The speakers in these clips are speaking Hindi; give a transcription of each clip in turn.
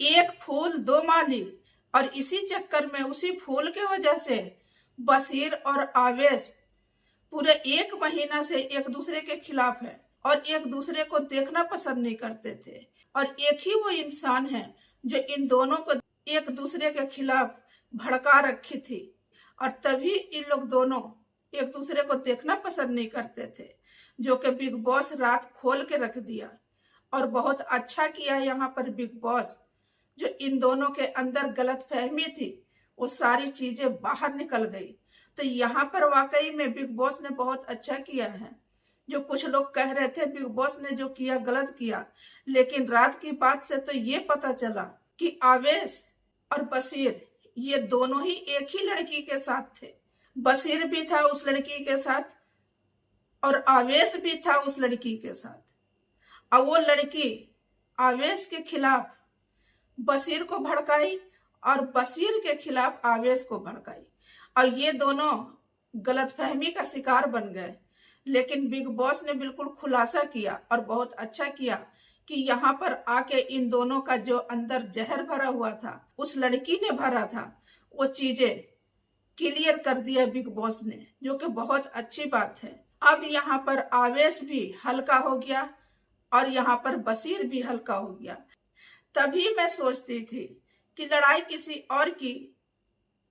एक फूल दो माली। और इसी चक्कर में, उसी फूल के वजह से बशीर और आवेश पूरे 1 महीना से एक दूसरे के खिलाफ है और एक दूसरे को देखना पसंद नहीं करते थे। और एक ही वो इंसान है जो इन दोनों को एक दूसरे के खिलाफ भड़का रखी थी। और तभी इन लोग दोनों एक दूसरे को देखना पसंद नहीं करते थे, जो कि बिग बॉस रात खोल के रख दिया। और बहुत अच्छा किया यहाँ पर बिग बॉस, जो इन दोनों के अंदर गलतफहमी थी वो सारी चीजें बाहर निकल गई। तो यहाँ पर वाकई में बिग बॉस ने बहुत अच्छा किया है। जो कुछ लोग कह रहे थे बिग बॉस ने जो किया गलत किया, लेकिन रात की बात से तो ये पता चला कि आवेश और बशीर ये दोनों ही एक ही लड़की के साथ थे। बशीर भी था उस लड़की के साथ और आवेश भी था उस लड़की के साथ। और वो लड़की आवेश के खिलाफ बशीर को भड़काई और बशीर के खिलाफ आवेश को भड़काई। और ये दोनों गलतफहमी का शिकार बन गए। लेकिन बिग बॉस ने बिल्कुल खुलासा किया और बहुत अच्छा किया कि यहाँ पर आके इन दोनों का जो अंदर जहर भरा हुआ था, उस लड़की ने भरा था, वो चीजें क्लियर कर दिया बिग बॉस ने, जो कि बहुत अच्छी बात है। अब यहाँ पर आवेश भी हल्का हो गया और यहाँ पर बशीर भी हल्का हो गया। तभी मैं सोचती थी कि लड़ाई किसी और की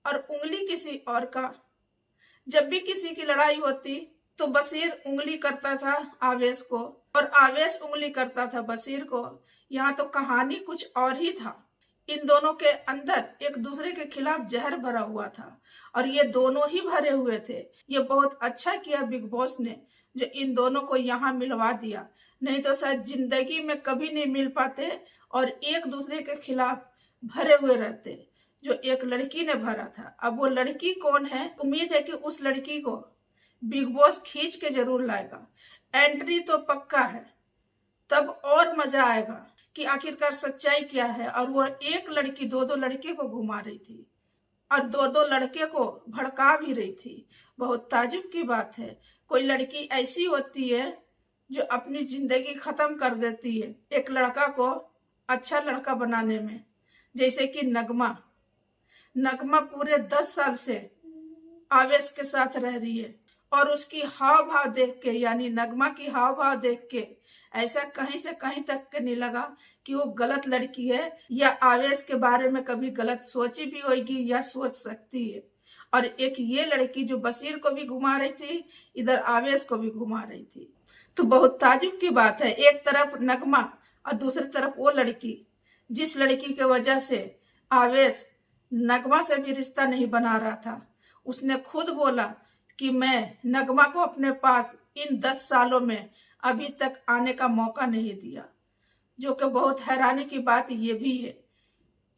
और उंगली किसी और का। जब भी किसी की लड़ाई होती तो बशीर उंगली करता था आवेश को और आवेश उंगली करता था बशीर को। यहाँ तो कहानी कुछ और ही था। इन दोनों के अंदर एक दूसरे के खिलाफ जहर भरा हुआ था और ये दोनों ही भरे हुए थे। ये बहुत अच्छा किया बिग बॉस ने, जो इन दोनों को यहाँ मिलवा दिया। नहीं तो शायद जिंदगी में कभी नहीं मिल पाते और एक दूसरे के खिलाफ भरे हुए रहते, जो एक लड़की ने भरा था। अब वो लड़की कौन है? उम्मीद है कि उस लड़की को बिग बॉस खींच के जरूर लाएगा। एंट्री तो पक्का है, तब और मजा आएगा कि आखिरकार सच्चाई क्या है। और वो एक लड़की दो लड़के को घुमा रही थी और दो लड़के को भड़का भी रही थी। बहुत ताजुब की बात है। कोई लड़की ऐसी होती है जो अपनी जिंदगी खत्म कर देती है एक लड़का को अच्छा लड़का बनाने में। जैसे कि नगमा पूरे 10 साल से आवेश के साथ रह रही है और उसकी हाव भाव देख के, यानी नगमा की हाव भाव देख के ऐसा कहीं से कहीं तक के नहीं लगा कि वो गलत लड़की है या आवेश के बारे में कभी गलत सोची भी होगी या सोच सकती है। और एक ये लड़की जो बशीर को भी घुमा रही थी, इधर आवेश को भी घुमा रही थी। तो बहुत ताजुब की बात है। एक तरफ नगमा और दूसरी तरफ वो लड़की, जिस लड़की की वजह से आवेश नगमा से भी रिश्ता नहीं बना रहा था। उसने खुद बोला कि मैं नगमा को अपने पास इन 10 सालों में अभी तक आने का मौका नहीं दिया, जो कि बहुत हैरानी की बात ये भी है।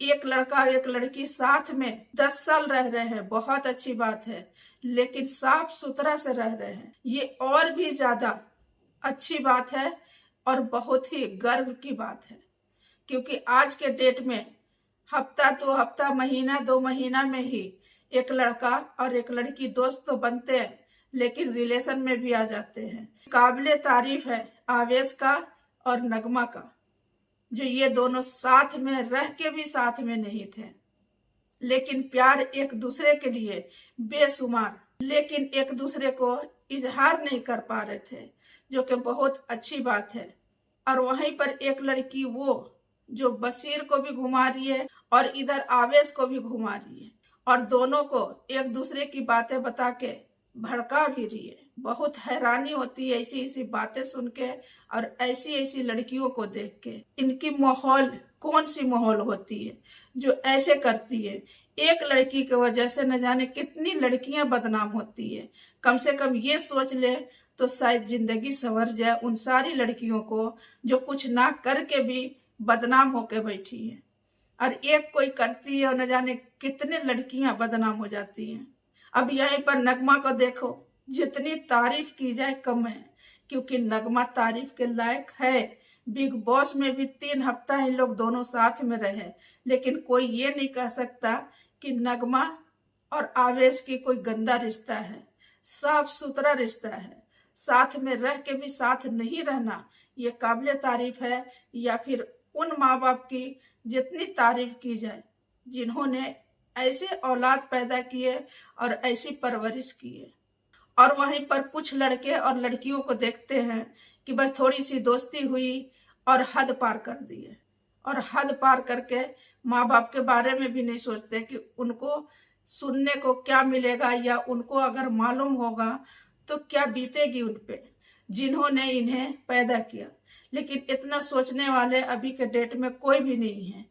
एक लड़का और एक लड़की साथ में 10 साल रह रहे हैं, बहुत अच्छी बात है, लेकिन साफ सुथरा से रह रहे हैं, ये और भी ज्यादा अच्छी बात है और बहुत ही गर्व की बात है। क्योंकि आज के डेट में हफ्ता 2 हफ्ता, महीना 2 महीना में ही एक लड़का और एक लड़की दोस्त तो बनते हैं, लेकिन रिलेशन में भी आ जाते हैं। काबिले तारीफ है आवेश का और नगमा का, जो ये दोनों साथ में रह के भी साथ में नहीं थे, लेकिन प्यार एक दूसरे के लिए बेशुमार, लेकिन एक दूसरे को इजहार नहीं कर पा रहे थे, जो कि बहुत अच्छी बात है। और वहीं पर एक लड़की वो जो बशीर को भी घुमा रही है और इधर आवेश को भी घुमा रही है और दोनों को एक दूसरे की बातें बता के भड़का भी रही है। बहुत हैरानी होती है ऐसी ऐसी बातें सुन के और ऐसी ऐसी लड़कियों को देख के। इनकी माहौल कौन सी माहौल होती है जो ऐसे करती है? एक लड़की की वजह से न जाने कितनी लड़कियां बदनाम होती है। कम से कम ये सोच ले तो शायद जिंदगी संवर जाए उन सारी लड़कियों को जो कुछ ना करके भी बदनाम होके बैठी है। और एक कोई करती है और न जाने कितने लड़कियां बदनाम हो जाती हैं। अब यहीं पर नगमा को देखो, जितनी तारीफ की जाए कम है, क्योंकि नगमा तारीफ के लायक है। बिग बॉस में भी 3 हफ्ता इन लोग दोनों साथ में रहे, लेकिन कोई ये नहीं कह सकता कि नगमा और आवेश की कोई गंदा रिश्ता है। साफ सुथरा रिश्ता है। साथ में रह के भी साथ नहीं रहना ये काबिले तारीफ है, या फिर उन माँ बाप की जितनी तारीफ की जाए, जिन्होंने ऐसे औलाद पैदा किए और ऐसी परवरिश की है। और वहीं पर कुछ लड़के और लड़कियों को देखते हैं कि बस थोड़ी सी दोस्ती हुई और हद पार कर दिए, और हद पार करके माँ बाप के बारे में भी नहीं सोचते कि उनको सुनने को क्या मिलेगा, या उनको अगर मालूम होगा तो क्या बीतेगी उन पे जिन्होंने इन्हें पैदा किया। लेकिन इतना सोचने वाले अभी के डेट में कोई भी नहीं है।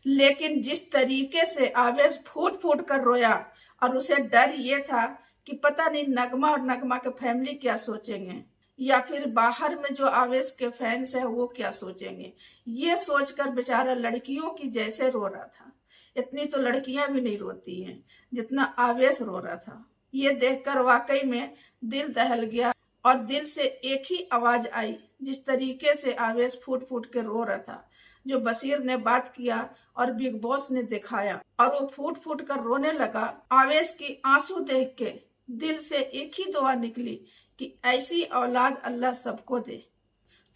लेकिन जिस तरीके से आवेश फूट फूट कर रोया, और उसे डर ये था कि पता नहीं नगमा और नगमा के फैमिली क्या सोचेंगे, या फिर बाहर में जो आवेश के फैंस है वो क्या सोचेंगे, ये सोचकर बेचारा लड़कियों की जैसे रो रहा था। इतनी तो लड़कियां भी नहीं रोती हैं जितना आवेश रो रहा था। ये देखकर वाकई में दिल दहल गया, और दिल से एक ही आवाज आई, जिस तरीके से आवेश फूट फूट के रो रहा था, जो बशीर ने बात किया और बिग बॉस ने दिखाया, और वो फूट फूट कर रोने लगा। आवेश की आंसू देख के दिल से एक ही दुआ निकली कि ऐसी औलाद अल्लाह सबको दे।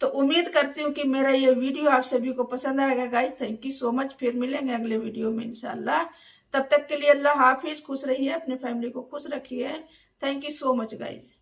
तो उम्मीद करती हूँ कि मेरा ये वीडियो आप सभी को पसंद आएगा guys. Thank you so much. फिर मिलेंगे अगले वीडियो में इंशाल्लाह। तब तक के लिए अल्लाह हाफिज। खुश रहिए, अपने फैमिली को खुश रखिए। Thank you so much guys.